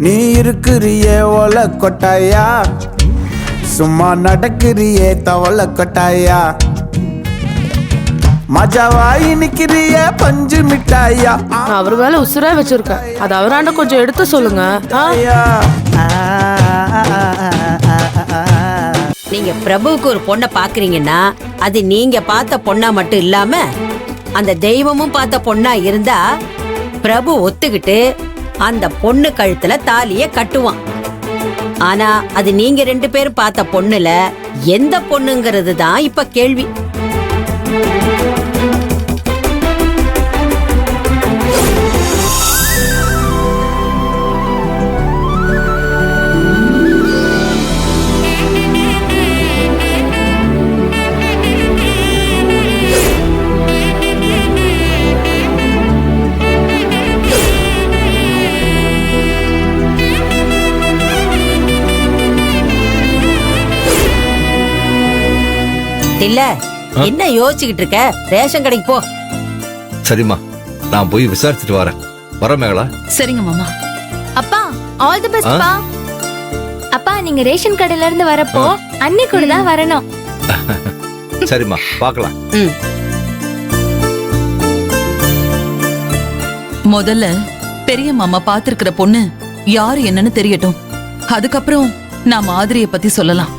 நீ இருக்கிறியே ஓல கொட்டாயா, சும்மா நடக்கிறியே தவள கொட்டாயா, மஜாவாயி நிக்கிறிய பஞ்சு மிட்டாயா. நான் அவர் வேலை உசுரா வச்சிருக்கேன். அது அவராண்ட கொஞ்சம் எடுத்து சொல்லுங்க. நீங்க பிரபுவுக்கு ஒரு பொண்ணை பாக்குறீங்கன்னா அது நீங்க பார்த்த பொண்ணா மட்டும் இல்லாம அந்த தெய்வமும் பார்த்த பொண்ணா இருந்தா பிரபு ஒத்துக்கிட்டு அந்த பொண்ணு கழுத்துல தாலிய கட்டுவான். ஆனா அது நீங்க 2 பேரும் பார்த்த பொண்ணுல எந்த பொண்ணுங்கிறது தான் இப்ப கேள்வி. இல்ல என்ன யோசிச்சுக்கிட்டு இருக்க? ரேஷன் கடைக்கு போ. சரிம்மா, நான் போய் விசாரிச்சுட்டு வரேன். வர மேகலா. சரிங்க மாமா. அப்பா ஆல் தி பெஸ்ட் பா. அப்பா நீங்க ரேஷன் கடையில இருந்து வரப்போ அண்ணி கூட தான் வரணும். சரிம்மா, பார்க்கலாம். முதல்ல பெரிய மாமா பாத்துருக்கிற பொண்ணு யாரு என்னன்னு தெரியட்டும். அதுக்கப்புறம் நான் மாதிரிய பத்தி சொல்லலாம்.